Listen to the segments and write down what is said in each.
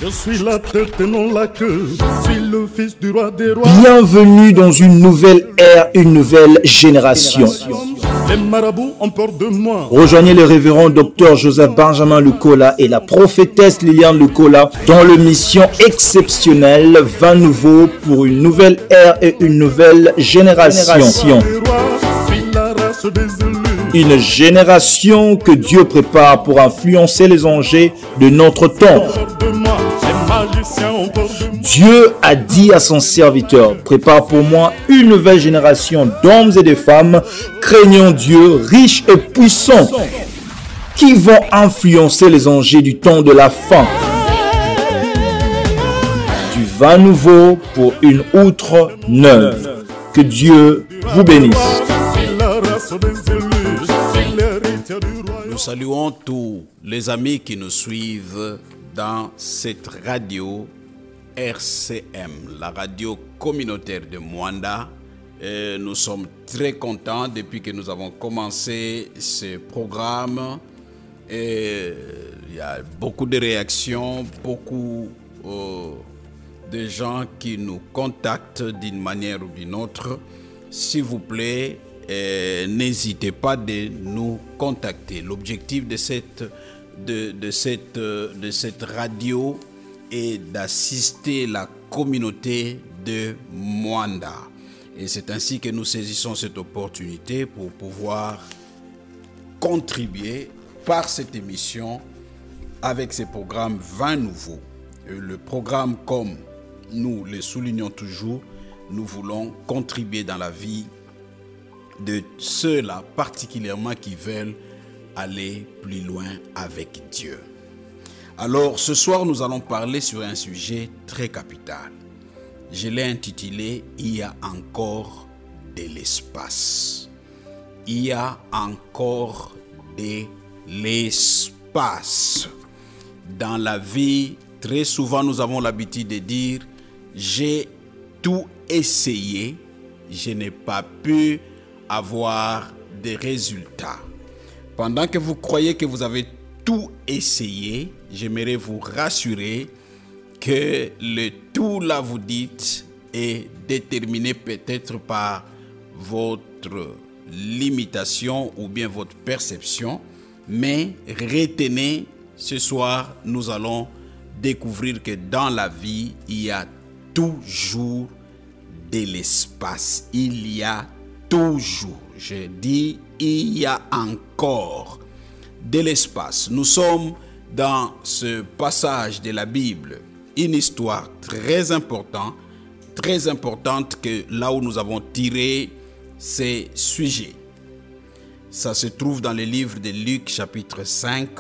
Je suis la tête et non la queue. Je suis le fils du roi des rois. Bienvenue dans une nouvelle ère, une nouvelle génération. Les marabouts ont peur de moi. Rejoignez le révérend Dr Joseph Benjamin Lukola et la prophétesse Liliane Lukola dans le mission exceptionnelle 20 nouveaux pour une nouvelle ère et une nouvelle génération. Une génération que Dieu prépare pour influencer les enjeux de notre temps. Dieu a dit à son serviteur, prépare pour moi une nouvelle génération d'hommes et de femmes craignant Dieu, riches et puissants, qui vont influencer les enjeux du temps de la fin. Du vin nouveau pour une outre neuve. Que Dieu vous bénisse. Nous saluons tous les amis qui nous suivent dans cette radio RCM, la radio communautaire de Mwanda. Et nous sommes très contents depuis que nous avons commencé ce programme. Et il y a beaucoup de réactions, beaucoup de gens qui nous contactent d'une manière ou d'une autre. S'il vous plaît, n'hésitez pas de nous contacter. L'objectif de cette radio est d'assister la communauté de Mwanda. Et c'est ainsi que nous saisissons cette opportunité pour pouvoir contribuer par cette émission avec ces programmes 20 nouveaux. Et le programme, comme nous le soulignons toujours, nous voulons contribuer dans la vie de ceux-là particulièrement qui veulent aller plus loin avec Dieu. Alors ce soir nous allons parler sur un sujet très capital. Je l'ai intitulé « Il y a encore de l'espace ». Il y a encore de l'espace. Dans la vie, très souvent nous avons l'habitude de dire « J'ai tout essayé, je n'ai pas pu avoir des résultats ». Pendant que vous croyez que vous avez tout essayé, j'aimerais vous rassurer que le tout là vous dites est déterminé peut-être par votre limitation ou bien votre perception, mais retenez, ce soir nous allons découvrir que dans la vie il y a toujours de l'espace. Il y a toujours, je dis, il y a encore de l'espace. Nous sommes dans ce passage de la Bible, une histoire très importante que là où nous avons tiré ces sujets. Ça se trouve dans le livre de Luc chapitre 5,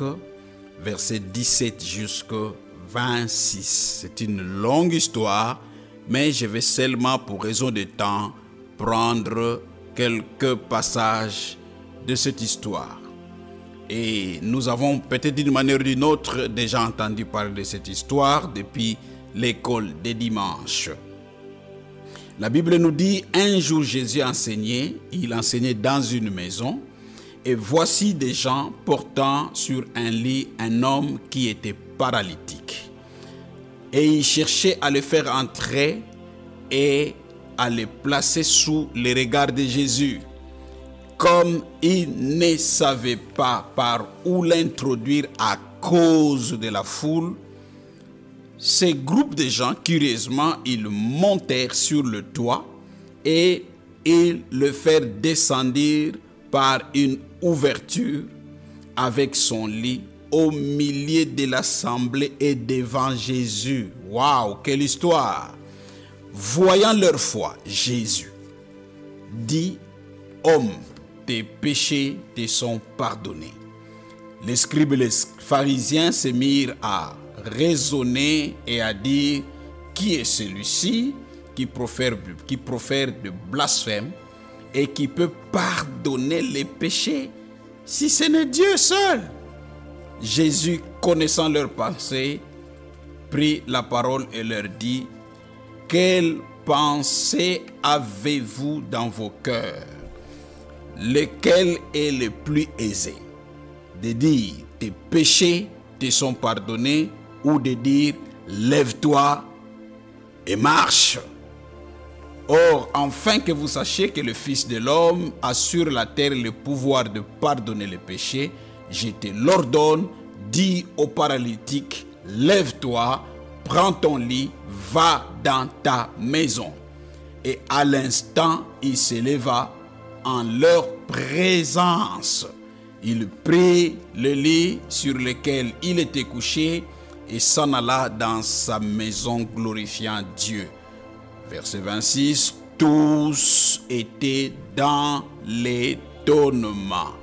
verset 17 jusqu'au 26. C'est une longue histoire, mais je vais seulement, pour raison de temps, prendre quelques passages de cette histoire. Et nous avons peut-être d'une manière ou d'une autre déjà entendu parler de cette histoire depuis l'école des dimanches. La Bible nous dit, un jour Jésus enseignait, il enseignait dans une maison, et voici des gens portant sur un lit un homme qui était paralytique. Et il cherchait à le faire entrer et à le placer sous les regards de Jésus. Comme il ne savait pas par où l'introduire à cause de la foule, ces groupes de gens, curieusement, ils montèrent sur le toit et ils le firent descendre par une ouverture avec son lit au milieu de l'assemblée et devant Jésus. Waouh, quelle histoire! Voyant leur foi, Jésus dit, « Homme, tes péchés te sont pardonnés. » Les scribes et les pharisiens se mirent à raisonner et à dire, « Qui est celui-ci qui profère de blasphème et qui peut pardonner les péchés si ce n'est Dieu seul ?» Jésus, connaissant leurs pensées, prit la parole et leur dit, « Quelle pensée avez-vous dans vos cœurs? Lequel est le plus aisé? De dire tes péchés te sont pardonnés ou de dire lève-toi et marche. Or, afin que vous sachiez que le Fils de l'homme a sur la terre le pouvoir de pardonner les péchés, je te l'ordonne, dis au paralytique, lève-toi, prends ton lit, va dans ta maison. Et à l'instant, il s'éleva en leur présence. Il prit le lit sur lequel il était couché et s'en alla dans sa maison glorifiant Dieu. Verset 26, tous étaient dans l'étonnement.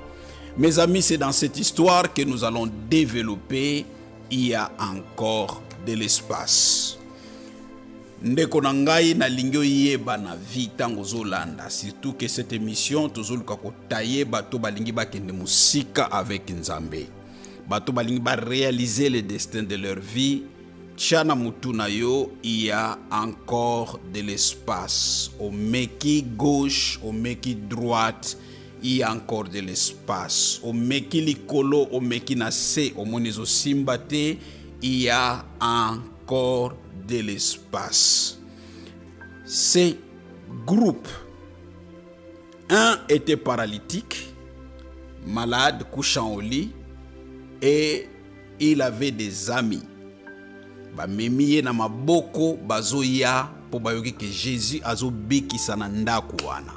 Mes amis, c'est dans cette histoire que nous allons développer. Il y a encore de l'espace. Ndeko na ngai na lingio yeba na vie tango zolanda, surtout que cette émission tozoluka kotaye bato balingi bakende musika avec Nzambe. Bato balingi ba réaliser le destin de leur vie. Tchana mutuna yo, il y a encore de l'espace. Au meki gauche, au meki droite, il y a encore de l'espace. Au meki likolo, au meki nase, au monizo simbate, il y a encore de l'espace. Ces groupes, un était paralytique, malade, couchant au lit, et il avait des amis. Bamemiye na maboko bazoya po bayoki que Jésus azobiki sana ndaku wana.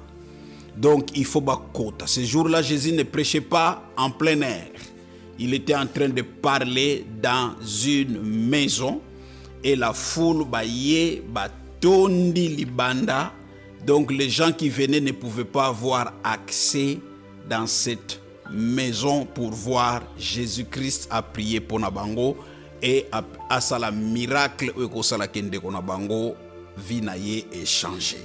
Donc il faut bakota. Ce jour-là, Jésus ne prêchait pas en plein air. Il était en train de parler dans une maison et la foule baye batondi libanda. Donc les gens qui venaient ne pouvaient pas avoir accès dans cette maison pour voir Jésus-Christ a prié pour Nabango. Et à ça la miracle kende kona bango vinaye et changé.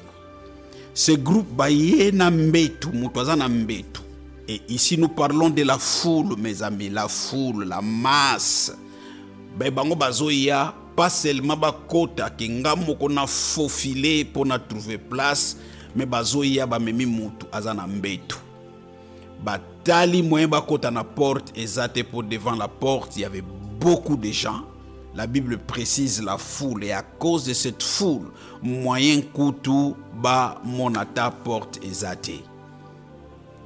Ce groupe baye na mbetu, mutwaza na mbetu. Et ici nous parlons de la foule, mes amis, la foule, la masse. Bango bazoya pas seulement bakota kenga moko na faufilé pour na trouver place, mais bazoya ba memi mutu azana mbetu. Batali moyen bakota na porte ezate pour devant la porte, il y avait beaucoup de gens. La Bible précise la foule et à cause de cette foule, moyen koutou ba monata porte ezate.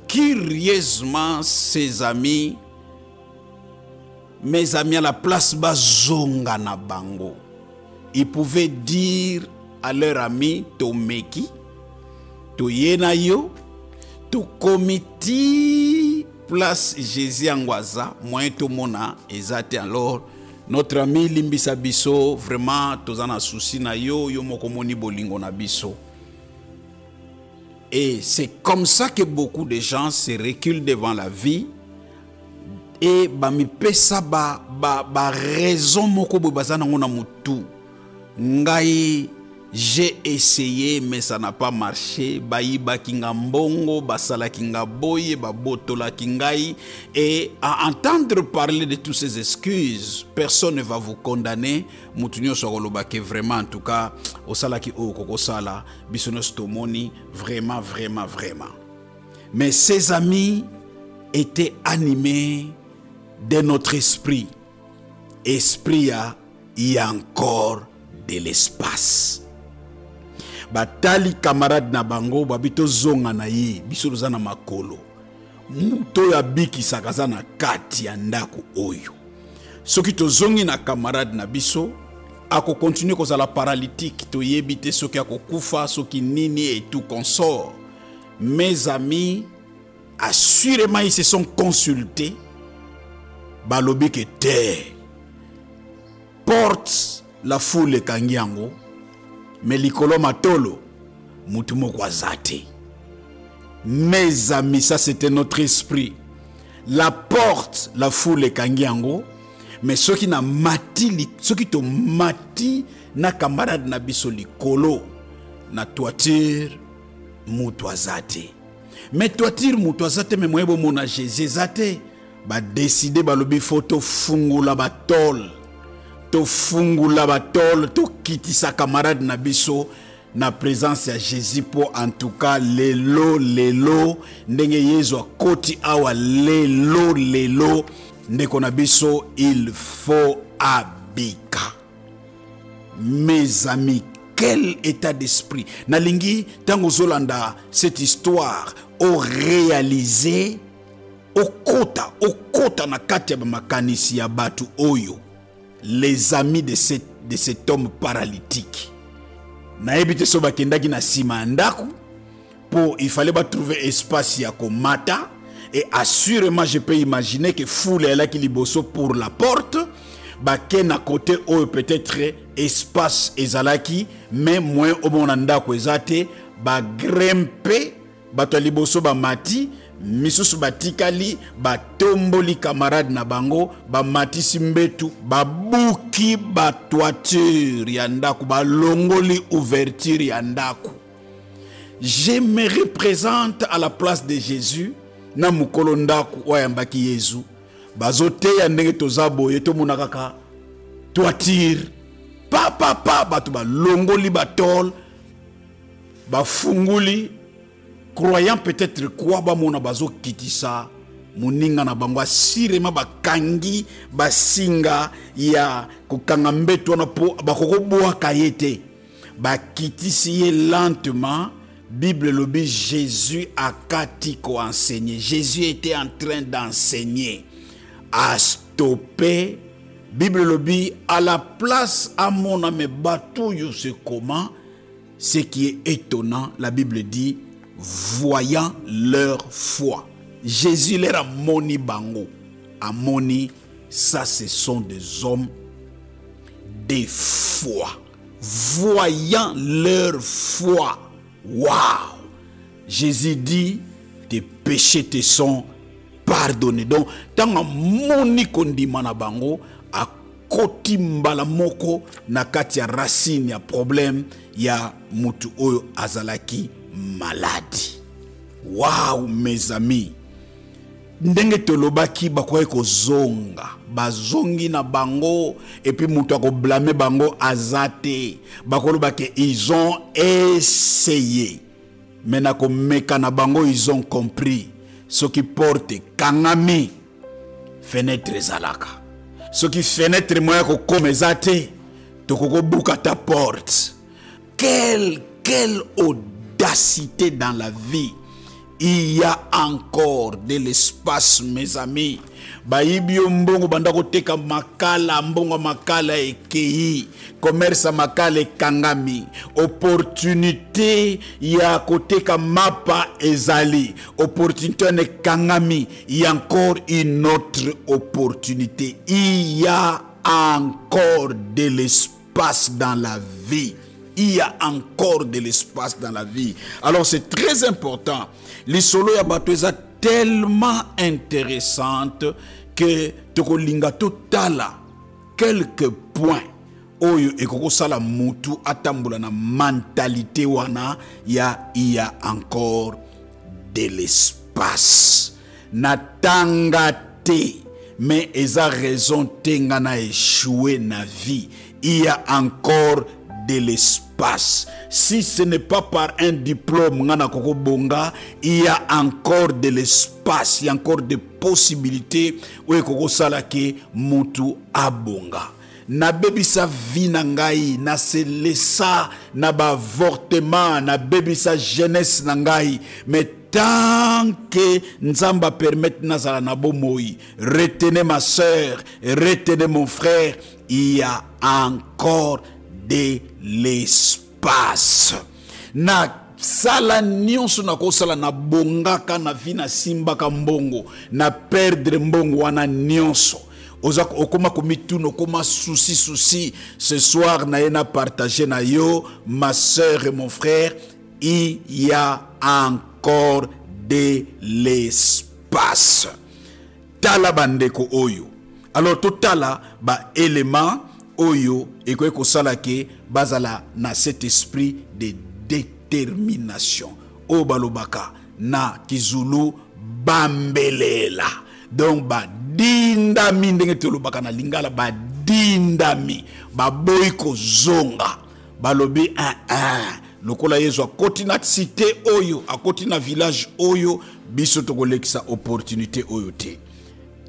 Curieusement, ses amis, mes amis à la place bazonga na bango, ils pouvaient dire à leur ami Tomeki, to yenayo, to komiti place Jésus Angwaza, moyen to mona ezate. Alors notre ami Limbisa biso vraiment tozana souci na yo moko moni bolingo na biso. Et c'est comme ça que beaucoup de gens se reculent devant la vie et bami pesa ba raison moko bo bazana ngona mutu ngai. J'ai essayé, mais ça n'a pas marché. Baïba kinga mbongo, basala kinga boye, babotola kingai. Et à entendre parler de toutes ces excuses, personne ne va vous condamner. Moutunyo soroloba que vraiment, en tout cas, osala ki o kokosala, bisonos tomoni, vraiment, vraiment, vraiment. Mais ses amis étaient animés de notre esprit. Esprit, il y a encore de l'espace. Batali camarade na bango babito zonga na ye biso na makolo muto ya biki sakaza na kati ya ndako oyo soki to zongi na camarade na biso ako continuer kozala paralytique to yebite soki akokufa soki nini et tout consort. Mes amis, assurément ils se sont consultés balobi ke te porte la foule kangiango. Mais likolo matolo mutumo kwazate. Mes amis, ça c'était notre esprit. La porte, la foule kangiango. Mais ceux qui na mati, ceux qui to mati na camarade na biso likolo na toiture mutwazate. Mais toiture mutwazate mais moyebo mona Jésus zate ba décider balobi photo fungula batol. To fungula batol to kitisa camarade na biso na présence ya Jésus pour en tout cas lelo ndenge yezo koti awa lelo ndeko na biso il faut abika. mes amis, quel état d'esprit. Nalingi, tango zolanda, cette histoire, au réalisé, au kota na kati ya makanisi ya batu oyo, les amis de cet homme paralytique. Na ebite so bakendaki na sima ndaku, pour il fallait trouver espace ya komata, et assurément je peux imaginer que foule là qui liboso pour la porte, baken à côté oyo peut-être espace ezalaki, mais moins au monanda ko ezate, ba grimper, bato liboso ba mati, misusu batikali, ba tomboli camarade na bango, ba mati simbetu, ba buki ba toiture ya ndaku, ba longoli ouverture ya ndaku. Je me représente à la place de Jésus, na mukolo ndaku wayambaki Yesu, bazote ya ndenge tozabo yeto munakaka, toiture, pa, batu ba longoli ba tol, ba funguli, croyant peut-être quoi ba mona bazo kitisa, muninga na bango asirema ba kangi, ba singa ya kukanga mbetu wana po, ba kokoboa kayete, ba kitisi lentement. Bible lobby, Jésus a katiko enseigné. Jésus était en train d'enseigner, à stopper. Bible lobby, à la place à mon âme bateau, c'est comment? Ce qui est étonnant, la Bible dit, voyant leur foi. Jésus leur a moni bango. A moni, ça ce sont des hommes de foi. Voyant leur foi. Waouh! Jésus dit, tes péchés te sont pardonnés. Donc, tant que moni kondima na bango, a koti mbala moko na kati ya racine ya problème ya mutu oyo azalaki maladi. Waouh, mes amis! Ndenge tolobaki bakoye ko zonga, bazongi na bango, et puis mutu ako blâmer bango azate, bakolobaki ils ont essayé, mais na ko meka na bango ils ont compris, ce qui porte kangami, fenêtre zalaka, ce qui fenêtre moya ko komezate, tokoko buka ta porte. Quelle audacité dans la vie! Il y a encore de l'espace, mes amis. Baibio mbongo bandako teka makala, mbongo makala ekei, commerce makala kangami, opportunité ya koteka mapa ezali, opportunité ne kangami, il y a encore une autre opportunité. Il y a encore de l'espace dans la vie. Il y a encore de l'espace dans la vie. Alors c'est très important. Les solos ya bato eza tellement intéressante que tokolinga totala quelques points oyo ekoko sala mutu atambula na mentalité wana ya il y a encore de l'espace. Natanga te, mais eza raison tenga na échoué na vie. Il y a encore de l'espace. Si ce n'est pas par un diplôme, il y a encore de l'espace, il y a encore des possibilités où il mutu abonga. Na bebisa vie na ngai, na se laissa na ba avortement, na bebisa jeunesse na ngai, mais tant que Nzamba permette nazala na bomoi, retenez ma soeur, retenez mon frère, il y a encore de l'espace. Na sala nyonso na kosala na bongaka na vi na simbaka mbongo, na perdre mbongo wana nyonso. Ozak okoma komituno koma souci ce soir na yena partager na yo, ma soeur et mon frère, il y a encore de l'espace. Tala bandeko oyo. Alors totala ba élément oyo ekoye kosala ke bazala na cet esprit de détermination. O balobaka na kizulu bambelela. Donc ba dindami ndenge tolobaka na lingala ba dindami ba boyko zonga balobi lokola yezo akoti na cité oyo akoti na village oyo biso tokolekisa opportunité oyo te.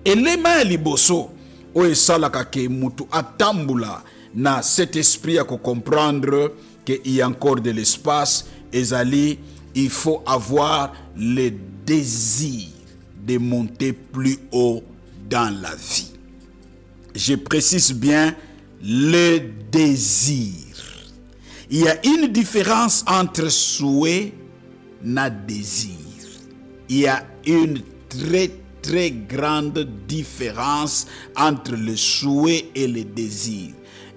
Elema liboso oyo salaka ke mutu atambula na cet esprit à comprendre qu'il y a encore de l'espace. Ezali, il faut avoir le désir de monter plus haut dans la vie. Je précise bien le désir. Il y a une différence entre souhait et désir. Il y a une très grande différence entre le souhait et le désir.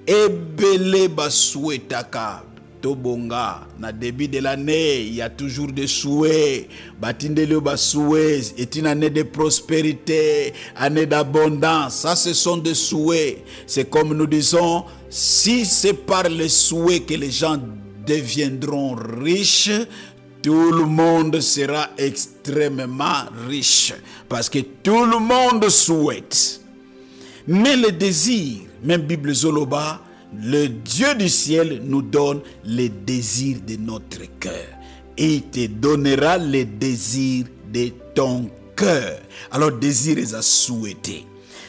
Ebele ba souhaitaka tobonga na début de l'année, il y a toujours des souhaits. Batindele ba souhaits est une année de prospérité, année d'abondance. Ça, ce sont des souhaits. C'est comme nous disons, si c'est par les souhaits que les gens deviendront riches, tout le monde sera extrêmement riche. Parce que tout le monde souhaite. Mais le désir, même Bible Zoloba, le Dieu du ciel nous donne les désirs de notre cœur. Et il te donnera les désirs de ton cœur. Alors, désir est à souhaiter.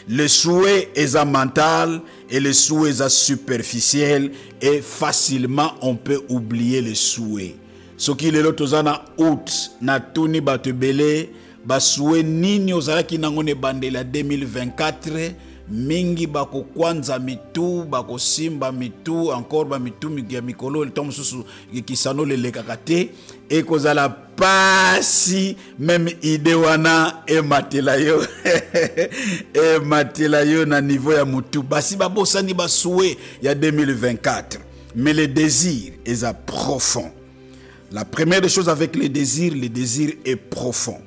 Le souhait est à mental et le souhait est à superficiel. Et facilement, on peut oublier le souhait. Ce qui est l'autre zana août, na tuni batebele, ba souhait nini ozalaki nangone bandela 2024. Mingi bako kwanza mitu, bako simba mitu, encore ba mitu ya mikolo, le tom susu kisano le lekakate, et kozala pasi, même ide wana e matelayo, e matelayo na niveau ya mutu, basi babosani basoué ya 2024. Mais le désir est à profond. La première des choses avec le désir est profond.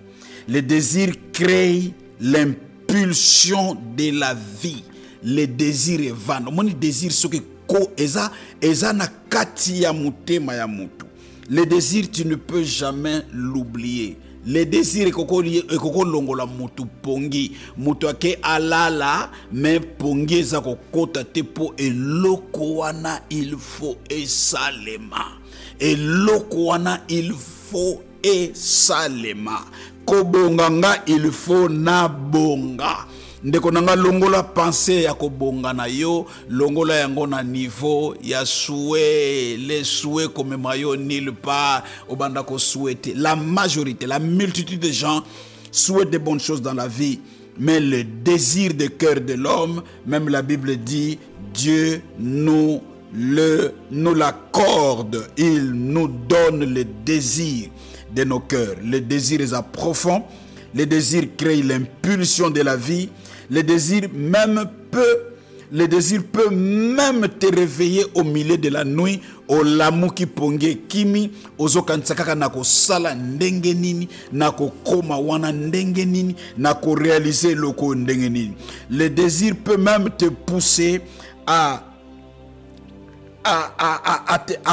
Le désir crée l'impulsion de la vie. Le désir est vain. Mon désir ce que ko eza na kati ya mutema ya mutu. Le désir tu ne peux jamais l'oublier. Le désir ekoko longola mutu pongi. Mutu ake alala mais pongi eza kokota te po eloko wana il faut esalema. Eloko wana il faut esalema. Kobonganga il faut na bonga. Ndeko nanga longola pensée ya kobonga na yo, longola yango na niveau ya souhait, les souhaits comme mayo nulle part obanda ko souhaiter. La majorité, la multitude de gens souhaitent de bonnes choses dans la vie, mais le désir de cœur de l'homme, même la Bible dit, Dieu nous l'accorde, il nous donne le désir de nos cœurs. Le désir est profond, le désir crée l'impulsion de la vie, le désir peut même te réveiller au milieu de la nuit, au lamu ki ponge kimi, ozokansaka na ko sala ndenge nini, na ko koma wana ndenge nini, na ko réaliser loko ndenge nini. Le désir peut même te pousser à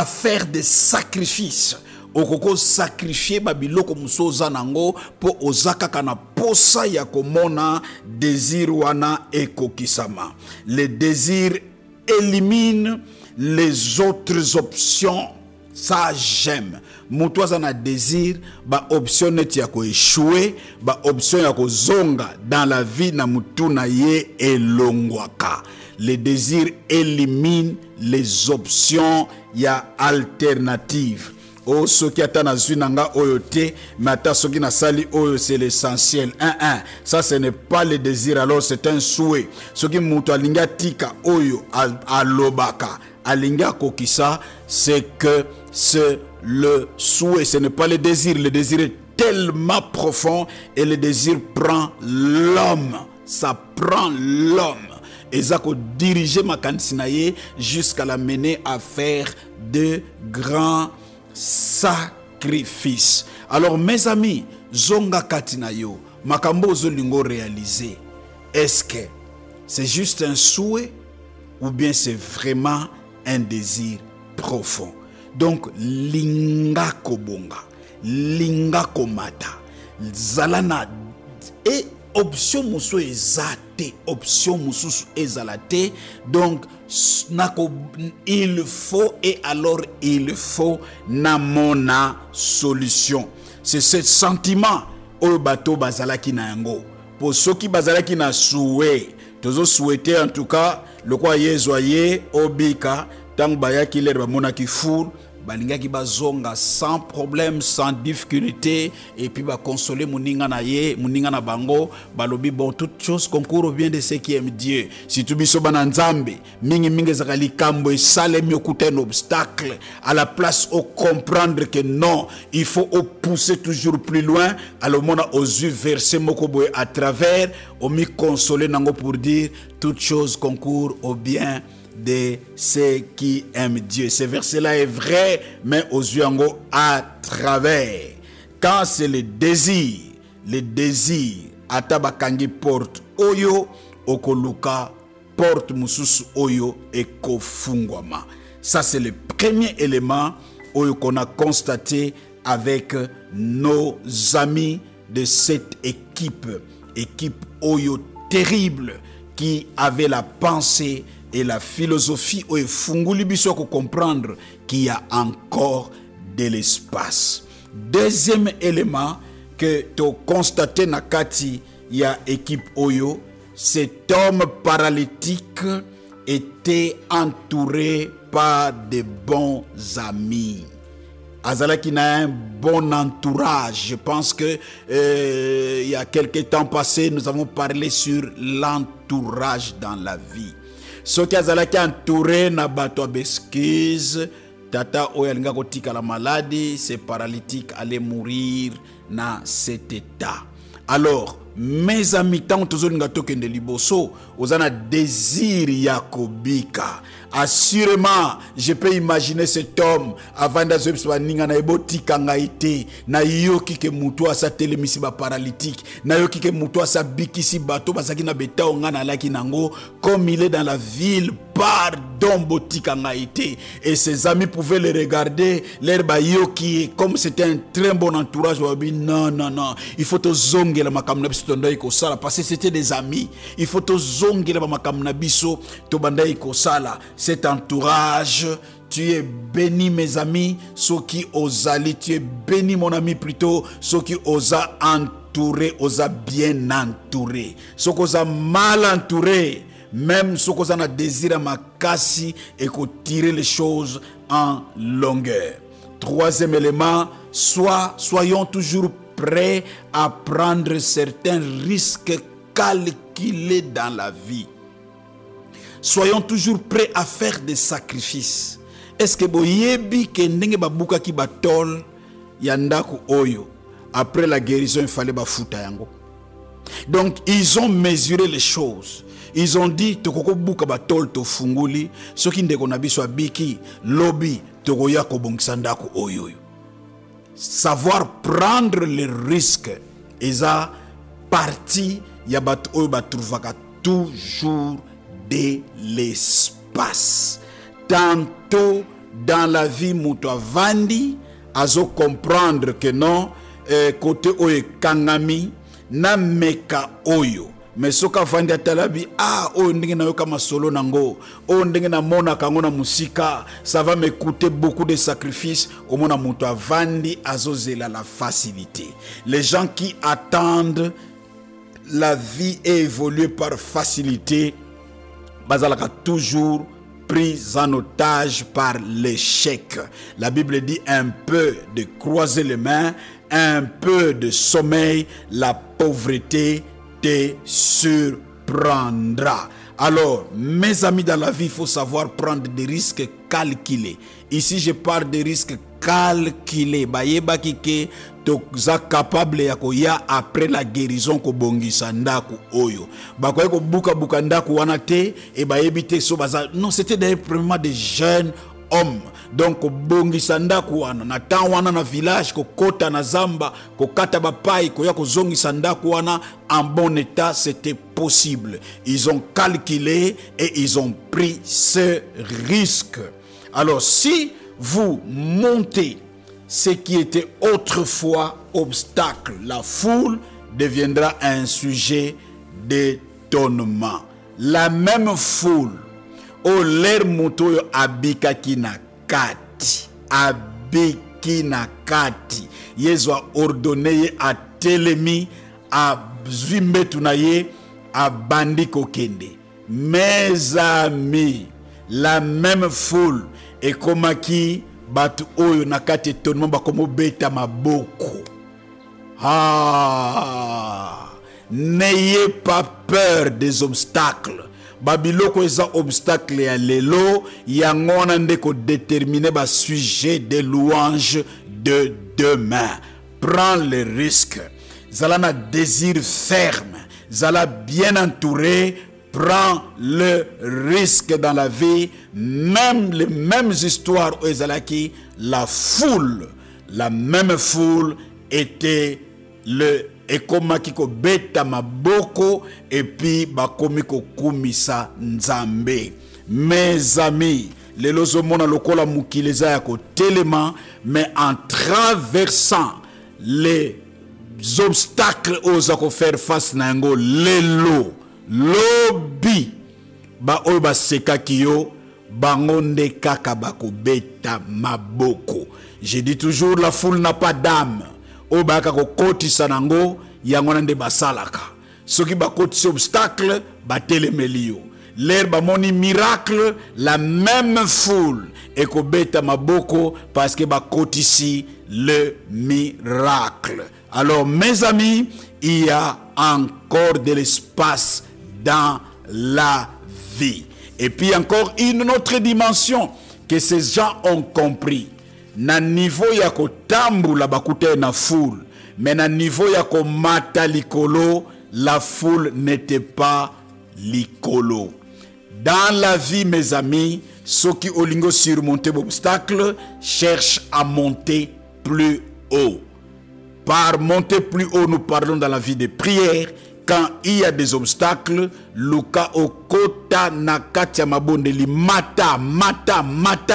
faire des sacrifices. Okoko sacrifier babiloko musoza nango po ozaka kana posa ya komona désir wana ekokisama. Le désir élimine les autres options. Ça j'aime. Mutoza na désir ba option net ya ko échouer, ba option ya ko zonga dans la vie na mutuna ye elongwaka. Le désir élimine les options ya alternatives. Oh, ce qui attend à Zunanga Oyote, mais ce qui n'a sali Oyo, c'est l'essentiel. Ça, ce n'est pas le désir, alors c'est un souhait. Ce qui mouto alinga tika Oyo à Lobaka, alinga kokisa, c'est que c'est le souhait, ce n'est pas le désir. Le désir est tellement profond et le désir prend l'homme. Ça prend l'homme. Et ça peut diriger ma kansinaye jusqu'à la mener à faire de grands sacrifice. Alors mes amis, zonga katina yo, makambo zolingo réalisé. Est-ce que c'est juste un souhait ou bien c'est vraiment un désir profond? Donc linga kobonga, linga komata, zalana et option muso ezate, option mususu ezalate. Donc il faut et alors il faut namona solution. C'est ce sentiment au bateau bazalaki na yango. Pour ceux qui bazalaki na souhait, tozo souhaiter en tout cas le quoi yezoye obika tang baya ki ler ba monaki foule balingaki bazonga sans problème, sans difficulté, et puis ba consoler muninga na ye, muninga na bango, balobi bon toute chose concourt au bien de ceux qui aiment Dieu. Si tu biso bananzambe, mingi zakali kambo et sale mi okuta un obstacle à la place au comprendre que non, il faut pousser toujours plus loin. Alors mon a osu verser mokoboy à travers, au mi consoler nango pour dire toute chose concourt au bien de ceux qui aiment Dieu. Ce verset-là est vrai, mais aux yeux à travers. Quand c'est le désir, atabakangi porte oyo, okoluka porte mususu oyo et kofungwama. Ça c'est le premier élément oyo qu'on a constaté avec nos amis de cette équipe oyo terrible qui avait la pensée et la philosophie où funguli biso ko comprendre qu'il y a encore de l'espace. Deuxième élément que tu constaté nakati y a équipe Oyo, cet homme paralytique était entouré par de bons amis. Azalaki n'a un bon entourage. Je pense que il y a quelques temps passé, nous avons parlé sur l'entourage dans la vie. Ce qui azalaki entouré na bato besquize, tata oyalinga kotika la maladie, c'est paralytique, allait mourir na cet état. Alors, mes amis, tant que vous avez de liboso, vous avez un désir yakobika. Assurément, je peux imaginer cet homme avant d'azobswa ninga na eboti kangaite na yoki ke mutu asa telemisi ba paralytique na yoki ke mutu asa bikisi bato basaki na beta onga na laki nango comme il est dans la ville pardon boti kangaite et ses amis pouvaient le regarder l'air ba yoki comme c'était un très bon entourage non il faut te zonge la makamna biso tonda iko sala parce que c'était des amis il faut te zonge la makamna biso to banda iko sala. Cet entourage, tu es béni mes amis, ceux qui osali, tu es béni mon ami plutôt, ceux qui osa entouré, osa bien entouré, ceux qui osa mal entouré, même ceux qui ont désir à makasi et qui tirer les choses en longueur. Troisième élément, soyons toujours prêts à prendre certains risques calculés dans la vie. Soyons toujours prêts à faire des sacrifices. Est-ce que boyebi ke ndenge babuka ki batol yandaku oyo après la guérison il fallait bafuta yango. Donc ils ont mesuré les choses. Ils ont dit tokoko buka batol to funguli soki ndeko na biso abiki lobi tokoya ko bongisa ndaku oyo. Savoir prendre les risques eza partie ya bat oyo batrouvaka toujours de l'espace. Tantôt dans la vie muto vandi azo comprendre que non côté oyo kangami na meka oyo mais soka vandi atalabi oyo ndenge na yo kama solo nango oyo ndenge na mona kango na musika ça va me coûter beaucoup de sacrifices au mona muto vandi azo zela la facilité. Les gens qui attendent la vie et évoluer par facilité bazalaka toujours pris en otage par l'échec. La Bible dit un peu de croiser les mains, un peu de sommeil, la pauvreté te surprendra. Alors, mes amis, dans la vie, il faut savoir prendre des risques calculés. Ici, je parle de risques calculés. Bayeba kike toza capable ya koya après la guérison ko bongisa ndaku oyo. Bakoye ko buka ndaku wana te et bayebi te so baza. Non, c'était d'ailleurs premièrement des jeunes hommes. Donc bongisa ndaku wana na temps wana na village ko kota na zamba ko kata bapai ko ya ko zongisa ndaku wana en bon état, c'était possible. Ils ont calculé et ils ont pris ce risque. Alors si vous montez ce qui était autrefois obstacle, la foule deviendra un sujet d'étonnement. La même foule, au l'air moto abikaki na kati, Yesu a ordonné à telemi, à zwimbe tunaye, à bandi kokende. Mes amis, la même foule et comme qui batu oyo nakati étonnement bakomo beta maboko. N'ayez pas peur des obstacles. Babiloko eza obstacle ya lelo yangona ndeko déterminer ba sujet de louange de demain. Prends le risque. Zala na désir ferme. Zala bien entouré. Prends le risque dans la vie. Même les mêmes histoires où ezalaki, la foule, la même foule était le ekomaki ko beta maboko et puis bakomi ko kumisa nzambe. Mes amis, les lozomona lokola mukileza ya ko telema, mais en traversant les obstacles aux à faire face nango lelo lobi ba oyo ba seka kiyo bangonde kaka bako beta maboko. Je dis toujours, la foule n'a pas d'âme. O baka ko kotisa nango yangona nde basalaka. Soki ba kotisi obstacle batelemelio. L'air ba moni miracle, la même foule et ko beta maboko parce que ba kotisi le miracle. Alors mes amis, il y a encore de l'espace dans la vie. Et puis encore une autre dimension que ces gens ont compris. Na niveau ya ko tambula bakute na foule, mais na niveau ya ko mata likolo, la foule n'était pas likolo. Dans la vie, mes amis, ceux qui olingo surmonter l'obstacle cherchent à monter plus haut. Par monter plus haut, nous parlons dans la vie de prière. Quand il y a des obstacles, Luka okota nakatia mabondeli mata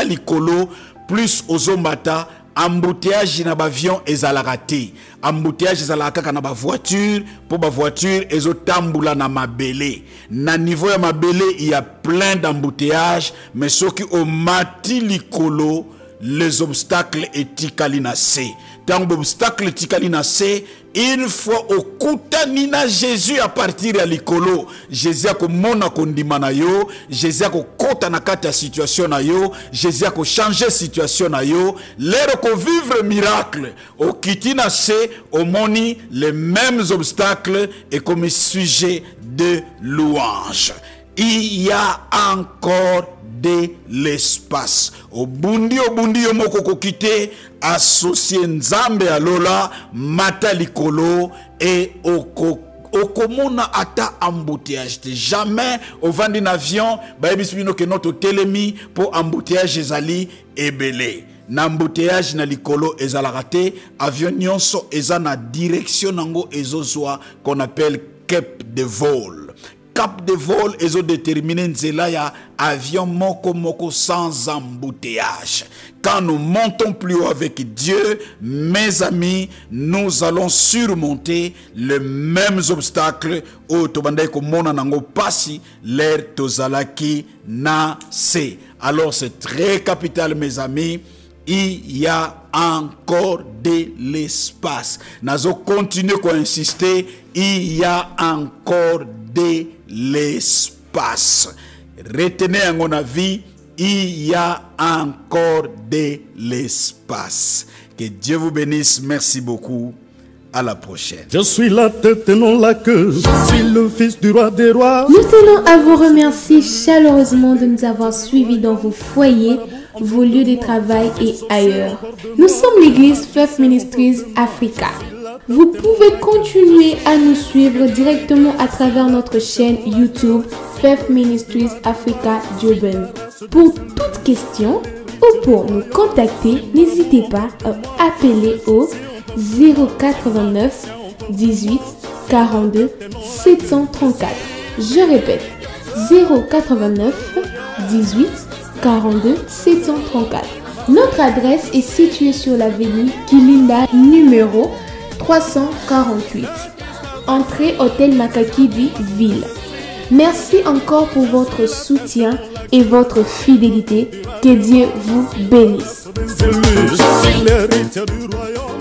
likolo plus ozomata embouteillage na avion ezalakate. Embouteillage ezalaka na ba voiture pour ba voiture ezotambula na mabele. Na niveau ya mabele il y a plein d'embouteillages, mais ceux qui ont mati likolo les obstacles etikali na se. Tant d'obstacles etikali na se, une fois au kutani na Jésus à partir de l'ikolo, Jésus a komona kondima na yo, Jésus a kota na kati ya situation na yo, Jésus a changer situation na yo, l'air ko vivre miracle, au kiti na se, au moni les mêmes obstacles et comme sujet de louange. Il y a encore de l'espace. Obundi yo moko kokite associé nzambe alola mata likolo et okomona ata embouteillage. Jamais au vent d'un avion ba ebisbino ke notre telemi pour embouteillage ezali ebele. Na embouteillage na likolo ezalakate avion nyonso eza na direction nango ezozwa qu'on appelle cap de vol. Cap de vol et déterminé nzela ya avion moko sans embouteillage. Quand nous montons plus haut avec Dieu, mes amis, nous allons surmonter les mêmes obstacles au tobandai ko mona nango pasi l'air tozalaki na se. Alors c'est très capital mes amis. Il y a encore de l'espace. Nazo continuer à insister. Il y a encore de l'espace. Retenez à mon avis, il y a encore de l'espace. Que Dieu vous bénisse. Merci beaucoup. À la prochaine. Je suis la tête et non la queue. Je suis le fils du roi des rois. Nous tenons à vous remercier chaleureusement de nous avoir suivis dans vos foyers, vos lieux de travail et ailleurs. Nous sommes l'église Faith Ministries Africa. Vous pouvez continuer à nous suivre directement à travers notre chaîne YouTube Faith Ministries Africa Durban. Pour toute question ou pour nous contacter, n'hésitez pas à appeler au 089 18 42 734. Je répète, 089 18 42 734. Notre adresse est située sur l'avenue Kilinda numéro 348. Entrée Hôtel Makakidi, Ville. Merci encore pour votre soutien et votre fidélité. Que Dieu vous bénisse. Je suis l'héritier du royaume.